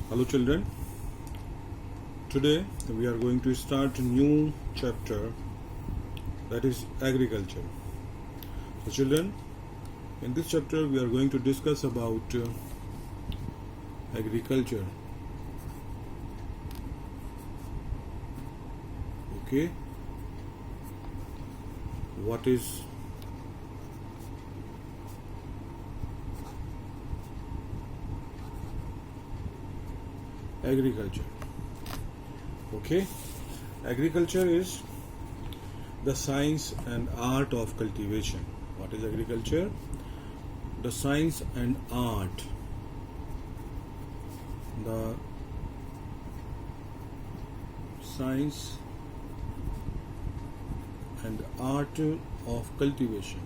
Hello children, today we are going to start a new chapter, that is agriculture. So children, in this chapter we are going to discuss about agriculture. Okay, what is agriculture? Okay, agriculture is the science and art of cultivation. What is agriculture? The science and art, the science and art of cultivation.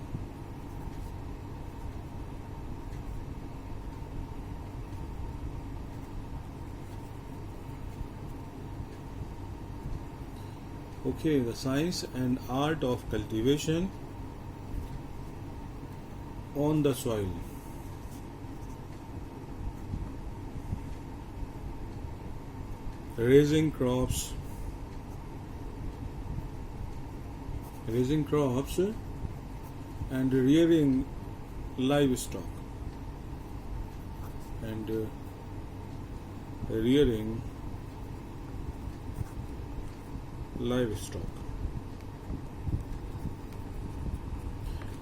Okay, the science and art of cultivation on the soil. Raising crops and rearing livestock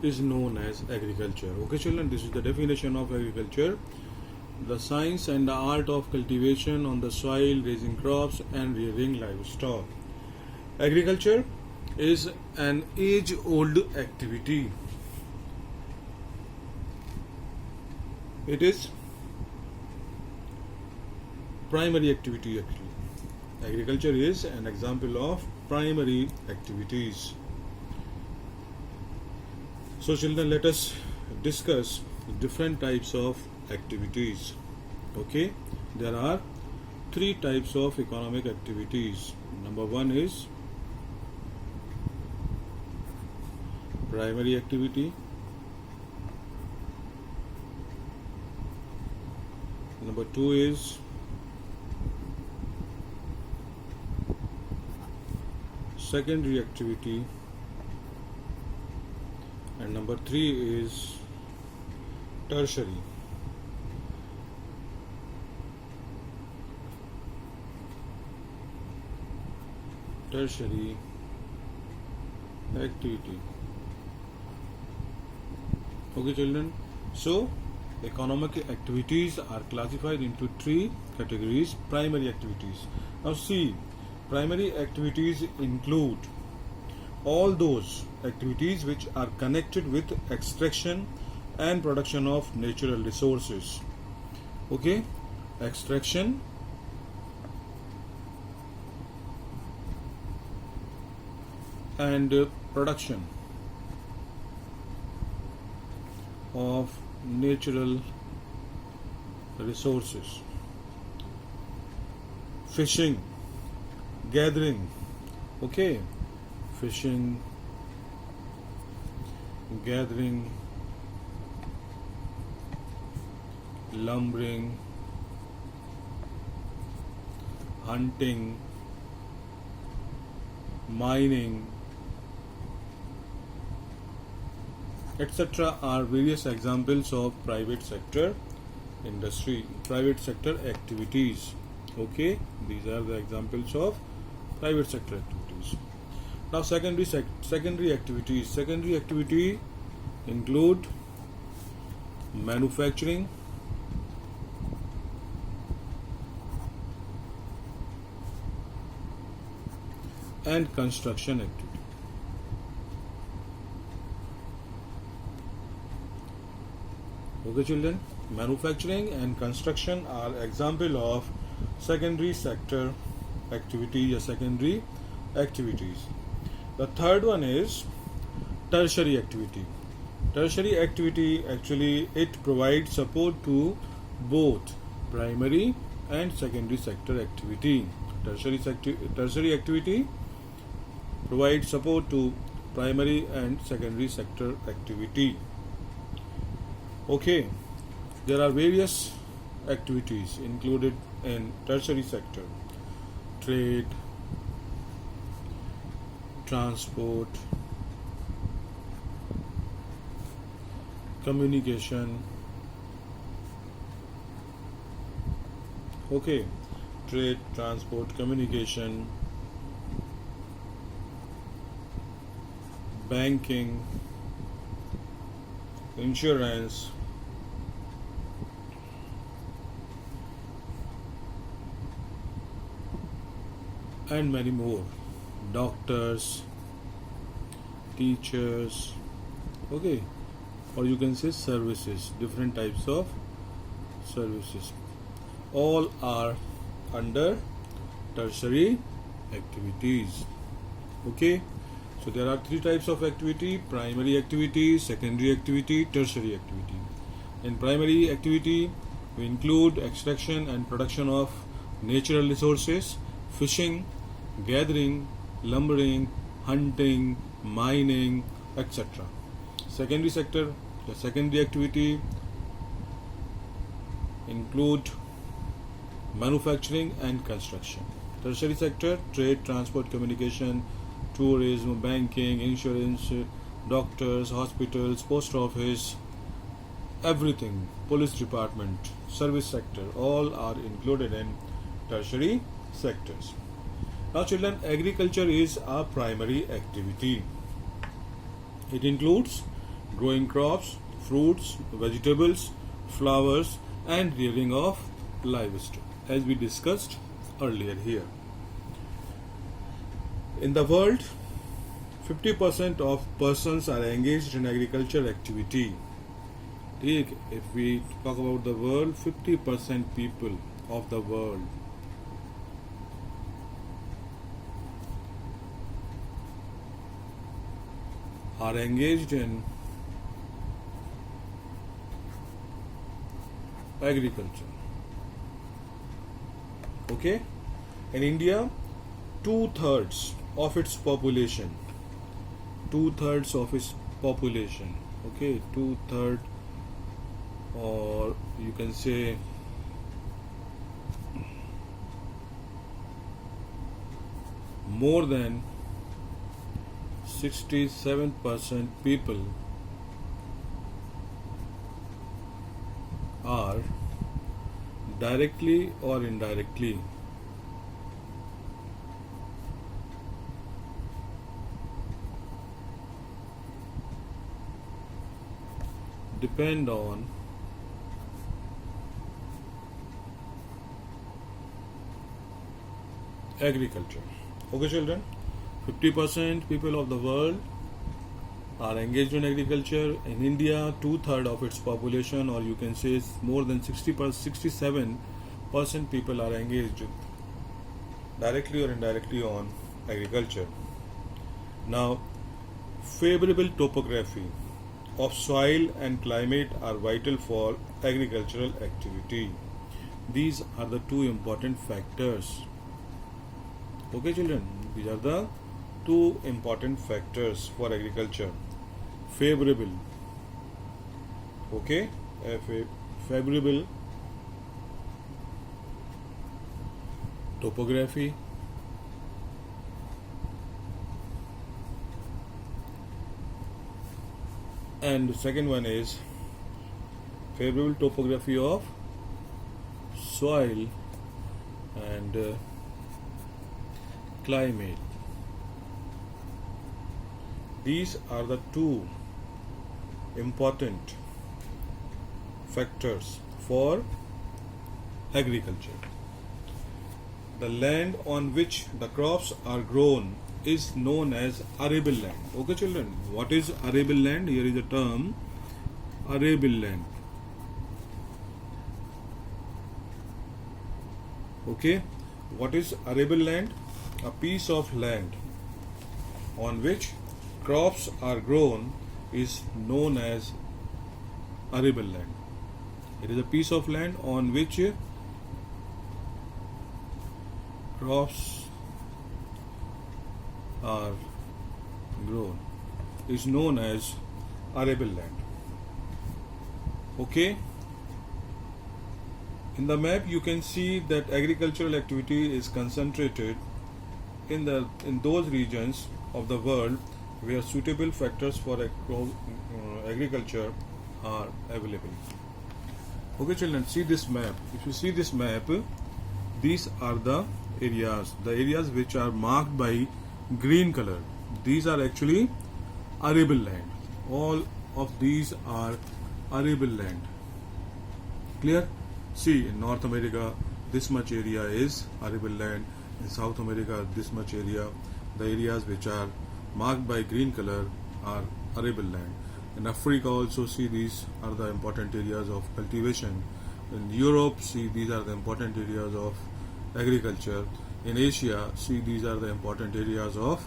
is known as agriculture. Okay children, this is the definition of agriculture: the science and the art of cultivation on the soil, raising crops and rearing livestock. Agriculture is an age-old activity. It is primary activity actually. Agriculture is an example of primary activities. So children, let us discuss different types of activities. Okay, there are three types of economic activities. Number one is primary activity. Number two is secondary activity, and number three is tertiary. Activity. Okay children, so economic activities are classified into three categories. Primary activities. Now see, primary activities include all those activities which are connected with extraction and production of natural resources. Okay, extraction and production of natural resources. Fishing, gathering, okay, fishing, gathering, lumbering, hunting, mining, etc. are various examples of private sector activities. Okay, these are the examples of private sector activities. Now secondary activities. Secondary activity include manufacturing, and construction activity. Okay children, manufacturing and construction are example of secondary sector activity or secondary activities. The third one is tertiary activity. Tertiary activity actually it provides support to both primary and secondary sector activity. Tertiary activity provides support to primary and secondary sector activity. Okay, there are various activities included in tertiary sector: trade, transport, communication. Okay, trade, transport, communication, banking, insurance, and many more. Doctors, teachers, okay, or you can say services, different types of services. All are under tertiary activities. Okay, so there are three types of activity: primary activity, secondary activity, tertiary activity. In primary activity, we include extraction and production of natural resources, fishing, gathering, lumbering, hunting, mining, etc. Secondary sector, the secondary activity include manufacturing and construction. Tertiary sector, trade, transport, communication, tourism, banking, insurance, doctors, hospitals, post office, everything, police department, service sector, all are included in tertiary sectors. Now children, agriculture is a primary activity. It includes growing crops, fruits, vegetables, flowers, and rearing of livestock, as we discussed earlier here. In the world, 50% of persons are engaged in agriculture activity. If we talk about the world, 50% people of the world are engaged in agriculture. Okay, in India, 2/3 of its population, 2/3 of its population, okay, 2/3, or you can say more than 67% people are directly or indirectly depend on agriculture. Okay children, 50% people of the world are engaged in agriculture. In India, 2/3 of its population, or you can say more than 67% people are engaged directly or indirectly on agriculture. Now, favorable topography of soil and climate are vital for agricultural activity. These are the two important factors. Okay children, these are the two important factors for agriculture. Favorable, okay, favorable topography, and the second one is favorable topography of soil and climate. These are the two important factors for agriculture. The land on which the crops are grown is known as arable land. Okay children, what is arable land? Here is a term, arable land. Okay, what is arable land? A piece of land on which crops are grown is known as arable land. It is a piece of land on which crops are grown is known as arable land. Okay, In the map you can see that agricultural activity is concentrated in those regions of the world where suitable factors for agriculture are available. Okay children, see this map. If you see this map, these are the areas which are marked by green color. These are actually arable land. All of these are arable land. Clear? See, in North America this much area is arable land. In South America this much area. The areas which are marked by green color are arable land. In Africa also, see, these are the important areas of cultivation. In Europe, see, these are the important areas of agriculture. In Asia, see, these are the important areas of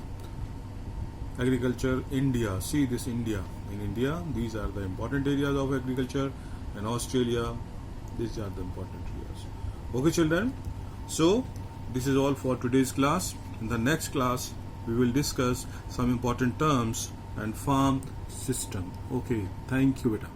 agriculture. India, see this India. In India, these are the important areas of agriculture. In Australia, these are the important areas. Okay children, so this is all for today's class. In the next class we will discuss some important terms and farm system. Okay, thank you beta.